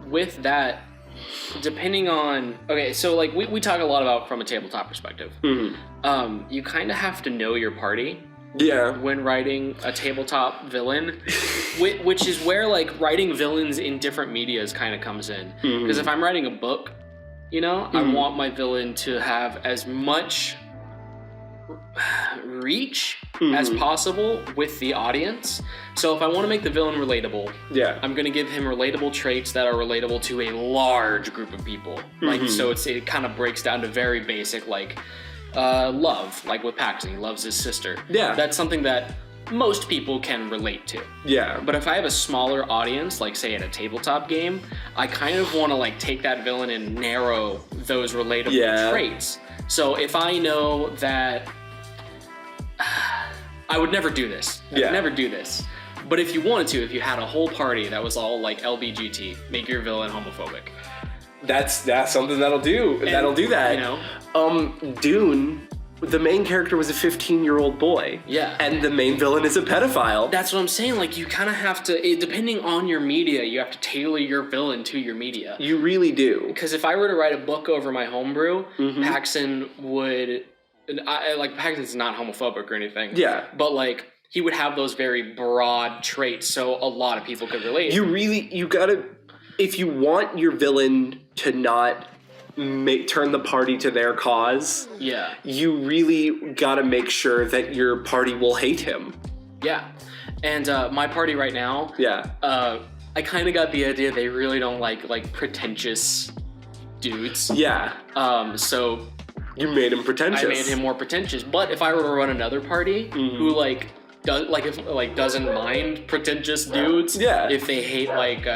with that, depending on... Okay, so like we talk a lot about from a tabletop perspective. You kind of have to know your party. Yeah. When writing a tabletop villain, which is where like writing villains in different medias kind of comes in. Because if I'm writing a book, you know, I want my villain to have as much reach as possible with the audience. So if I want to make the villain relatable, I'm going to give him relatable traits that are relatable to a large group of people. Like, so it kind of breaks down to very basic, like love, like with Paxton, he loves his sister. Yeah, that's something that most people can relate to. Yeah. But if I have a smaller audience, like say at a tabletop game, I kind of want to like take that villain and narrow those relatable traits. So if I know that I would never do this. I would never do this. But if you wanted to, if you had a whole party that was all like LBGT, make your villain homophobic. That's something that'll do. That'll do that. You know, Dune, the main character was a 15-year-old boy. Yeah. And the main villain is a pedophile. That's what I'm saying. Like, you kind of have to, depending on your media, you have to tailor your villain to your media. You really do. Because if I were to write a book over my homebrew, Paxton would... like, Paxton's not homophobic or anything. Yeah. But, like, he would have those very broad traits so a lot of people could relate. You gotta... If you want your villain to not turn the party to their cause, you really gotta make sure that your party will hate him. Yeah. And my party right now, I kind of got the idea they really don't like pretentious dudes. Yeah. So... You made him pretentious. I made him more pretentious. But if I were to run another party who doesn't mind pretentious dudes, if they hate like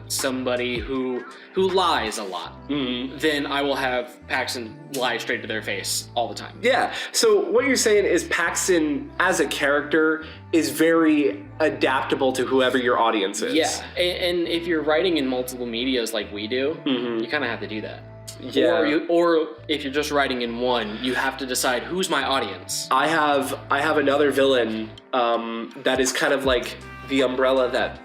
somebody who lies a lot, then I will have Paxton lie straight to their face all the time. Yeah. So what you're saying is Paxton as a character is very adaptable to whoever your audience is. Yeah. And if you're writing in multiple medias like we do, you kind of have to do that. Yeah. Or if you're just writing in one, you have to decide who's my audience. I have another villain that is kind of like the umbrella that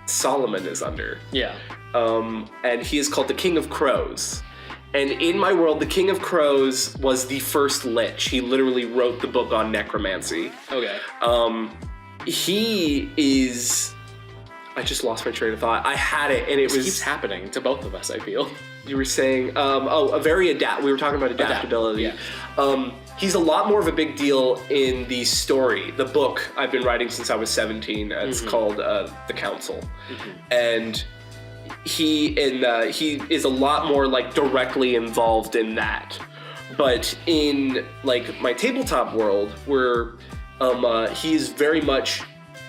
Solomon is under. Yeah. And he is called the King of Crows. And in my world, the King of Crows was the first Lich. He literally wrote the book on necromancy. Okay. He is... I just lost my train of thought. I had it, and it keeps happening to both of us, I feel. You were saying, we were talking about adaptability. Yeah. He's a lot more of a big deal in the story, the book I've been writing since I was 17. It's called The Council. And he is a lot more like directly involved in that. But in like my tabletop world, where he's very much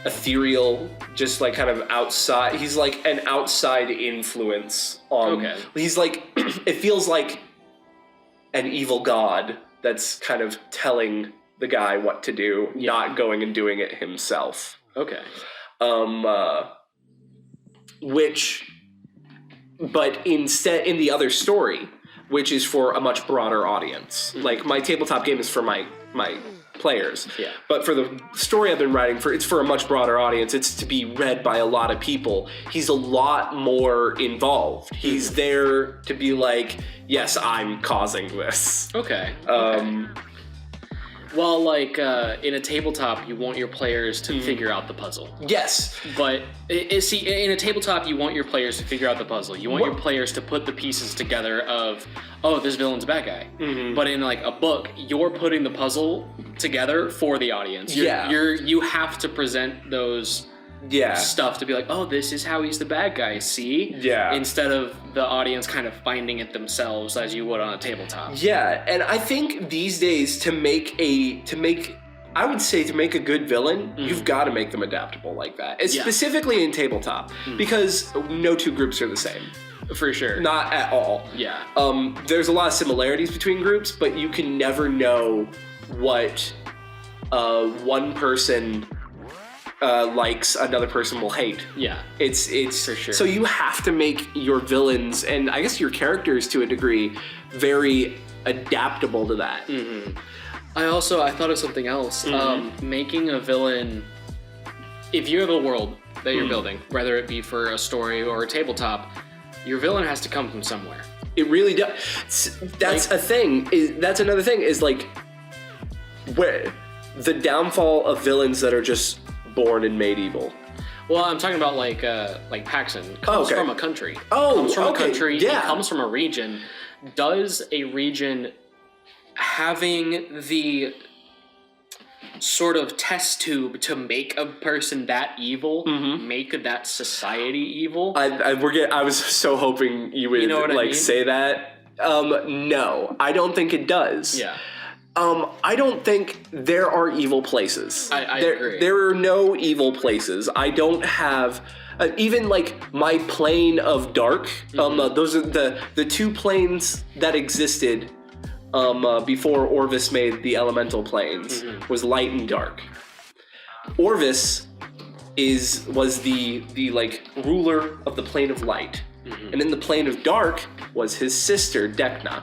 ethereal, just like kind of outside. He's like an outside influence on. Okay. He's like, it feels like an evil god that's kind of telling the guy what to do, not going and doing it himself. Okay. But instead, in the other story, which is for a much broader audience, like my tabletop game is for my players. Yeah. But for the story I've been writing, it's for a much broader audience. It's to be read by a lot of people. He's a lot more involved. He's there to be like, yes, I'm causing this. Okay. Well, like in a tabletop, you want your players to figure out the puzzle. Yes. But see, in a tabletop, you want your players to figure out the puzzle. You want your players to put the pieces together of, oh, this villain's a bad guy. But in like a book, you're putting the puzzle together for the audience. You have to present those stuff to be like, oh, this is how he's the bad guy, see? Yeah. Instead of the audience kind of finding it themselves as you would on a tabletop. Yeah, and I think these days to make a good villain, you've got to make them adaptable like that. Specifically in tabletop, because no two groups are the same. For sure. Not at all. Yeah. There's a lot of similarities between groups, but you can never know what one person likes, another person will hate. Yeah. It's for sure. So you have to make your villains, and I guess your characters to a degree, very adaptable to that. I thought of something else. Making a villain, if you have a world that you're building, whether it be for a story or a tabletop, your villain has to come from somewhere. It really does. That's a thing. That's another thing is like where the downfall of villains that are just born and made evil. Well, I'm talking about like Paxson comes from a country. Comes from a country. Yeah. He comes from a region. Does a region having the sort of test tube to make a person that evil, make that society evil? I was so hoping you would say that. No, I don't think it does. Yeah. I don't think there are evil places. I agree. There are no evil places. I don't have even like my plane of dark. Those are the two planes that existed before Orvis made the elemental planes. Was light and dark. Orvis was the like ruler of the plane of light, and in the plane of dark was his sister Dekna.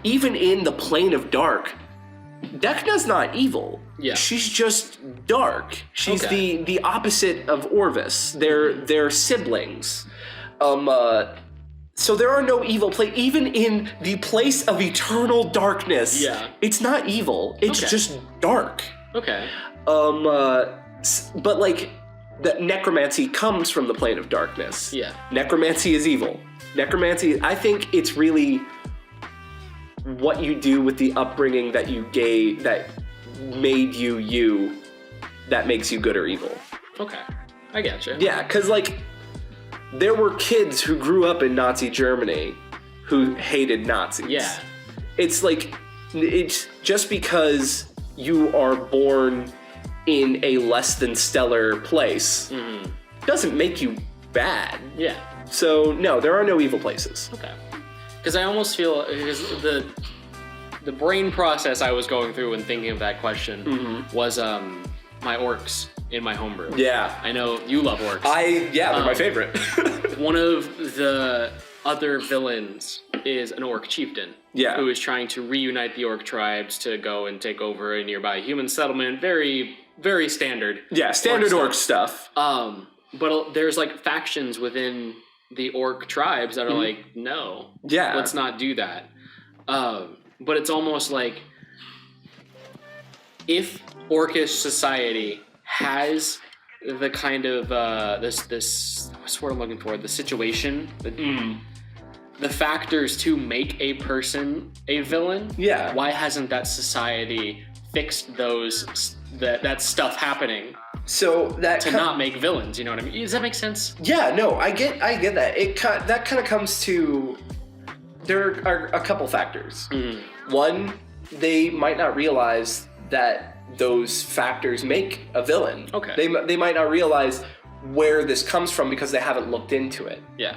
Even in the plane of dark, Dekna's not evil. Yeah. She's just dark. She's the opposite of Orvis. They're siblings. So there are no evil even in the place of eternal darkness. Yeah. It's not evil. It's just dark. Okay. But like the necromancy comes from the plane of darkness. Yeah. Necromancy is evil. Necromancy, I think it's really what you do with the upbringing that you gave, that made you, that makes you good or evil. Okay, I getcha. Yeah, because like there were kids who grew up in Nazi Germany who hated Nazis. Yeah. It's like, it's just because you are born in a less than stellar place doesn't make you bad. Yeah. So no, there are no evil places. Okay. Because I almost feel, because the brain process I was going through when thinking of that question was my orcs in my homebrew. Yeah. I know you love orcs. They're my favorite. One of the other villains is an orc chieftain. Yeah. Who is trying to reunite the orc tribes to go and take over a nearby human settlement. Very, very standard. Yeah, standard orc stuff. But there's like factions within the orc tribes that are like, no, let's not do that. But it's almost like if orcish society has the kind of this what's the word I'm looking for? The situation, the factors to make a person a villain. Yeah. Why hasn't that society fixed that stuff happening? So that not make villains, you know what I mean? Does that make sense? Yeah, no, I get that. That kind of comes to, there are a couple factors. One, they might not realize that those factors make a villain. Okay. They might not realize where this comes from because they haven't looked into it. Yeah.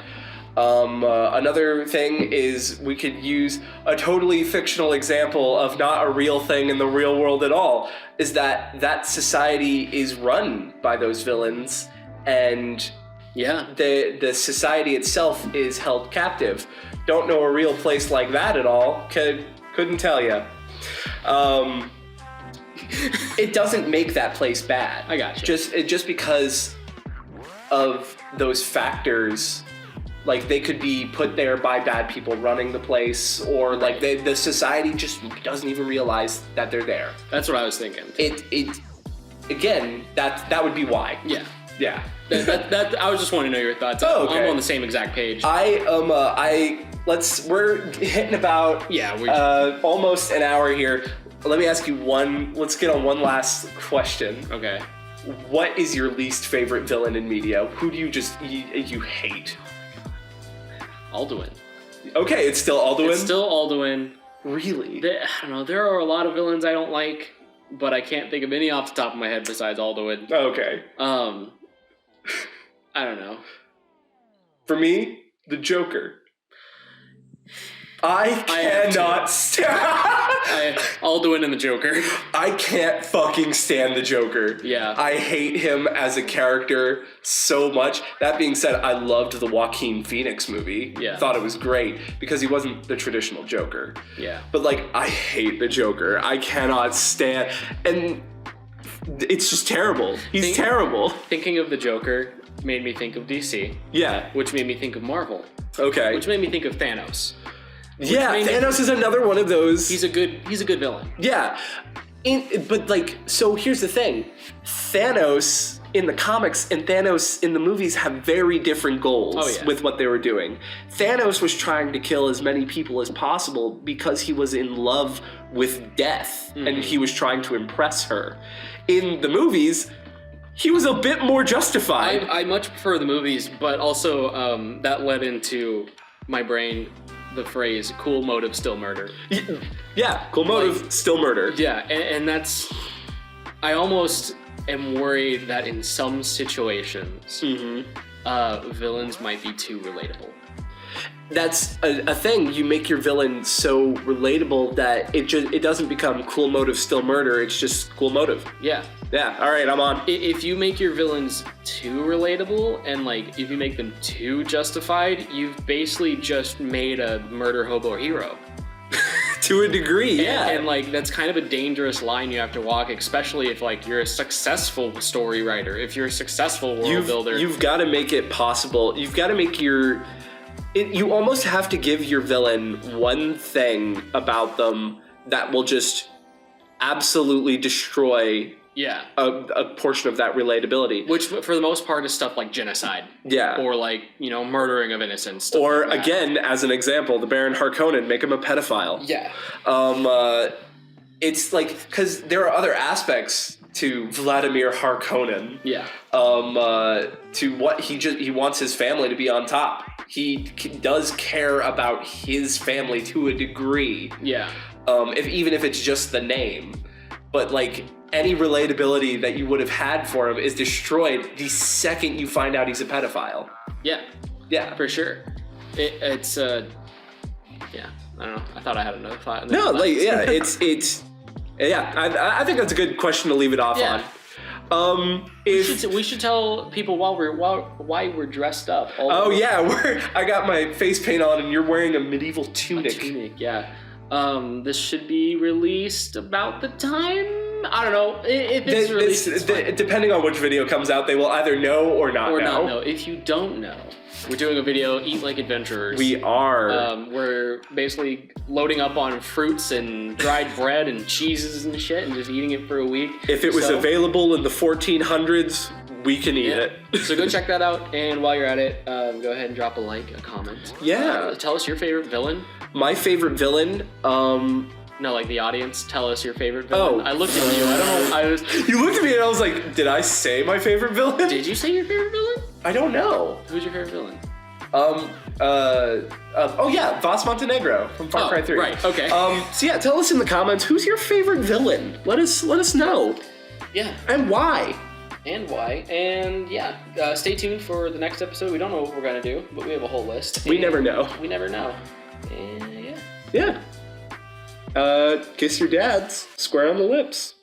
Another thing is we could use a totally fictional example of not a real thing in the real world at all, is that society is run by those villains, and the society itself is held captive. Don't know a real place like that at all. Couldn't tell you. It doesn't make that place bad. I got you. Just because of those factors. Like, they could be put there by bad people running the place, or like the society just doesn't even realize that they're there. That's what I was thinking. It again, that would be why. Yeah. Yeah. That I was just wanting to know your thoughts. Oh, okay. I'm on the same exact page. We're hitting about almost an hour here. Let me ask you let's get on one last question. Okay. What is your least favorite villain in media? Who do you hate? Alduin. Okay, it's still Alduin? It's still Alduin. Really? I don't know. There are a lot of villains I don't like, but I can't think of any off the top of my head besides Alduin. Okay. I don't know. For me, the Joker. I cannot stand Alduin and the Joker. I can't fucking stand the Joker. Yeah. I hate him as a character so much. That being said, I loved the Joaquin Phoenix movie. Yeah. Thought it was great because he wasn't the traditional Joker. Yeah. But like, I hate the Joker. I cannot stand, and it's just terrible. He's terrible. Thinking of the Joker made me think of DC. Yeah. Which made me think of Marvel. Okay. Which made me think of Thanos. Yeah, Thanos is another one of those. He's a good villain. Yeah. But like, so here's the thing. Thanos in the comics and Thanos in the movies have very different goals with what they were doing. Thanos was trying to kill as many people as possible because he was in love with death and he was trying to impress her. In the movies, he was a bit more justified. I much prefer the movies, but also that led into my brain the phrase "cool motive, still murder." Yeah, cool motive, still murder. Yeah, and that's. I almost am worried that in some situations, villains might be too relatable. That's a thing. You make your villain so relatable that it doesn't become cool motive, still murder. It's just cool motive. Yeah. Yeah. All right, I'm on. If you make your villains too relatable and like if you make them too justified, you've basically just made a murder hobo hero. To a degree, yeah. And like that's kind of a dangerous line you have to walk, especially if like you're a successful story writer, if you're a successful world builder. You've got to make it possible. You've got to make you almost have to give your villain one thing about them that will just absolutely destroy a portion of that relatability. Which, for the most part, is stuff like genocide. Yeah. Or like, murdering of innocents. Or, like again, as an example, the Baron Harkonnen, make him a pedophile. Yeah. It's like, because there are other aspects to Vladimir Harkonnen. Yeah. To what he wants his family to be on top. He does care about his family to a degree. Yeah. Even if it's just the name. But like any relatability that you would have had for him is destroyed the second you find out he's a pedophile. Yeah. Yeah. For sure. It's yeah. I don't know. I thought I had another thought. I think that's a good question to leave it off We should tell people why we're dressed up. I got my face paint on, and you're wearing a medieval tunic. Yeah. This should be released about the time. I don't know if it's released. Depending on which video comes out, they will either know or not know. If you don't know, we're doing a video, Eat Like Adventurers. We are. We're basically loading up on fruits and dried bread and cheeses and shit and just eating it for a week. If it was available in the 1400s, we can eat it. So go check that out. And while you're at it, go ahead and drop a like, a comment. Yeah. Tell us your favorite villain. My favorite villain, No, like the audience, tell us your favorite villain. I looked at you. I don't know. You looked at me and I was like, did I say my favorite villain? Did you say your favorite villain? I don't know. Who's your favorite villain? Voss Montenegro from Far Cry 3. Right, okay. Tell us in the comments, who's your favorite villain? Let us know. Yeah. And why. And stay tuned for the next episode. We don't know what we're going to do, but we have a whole list. We never know. We never know. And Yeah. Kiss your dads. Square on the lips.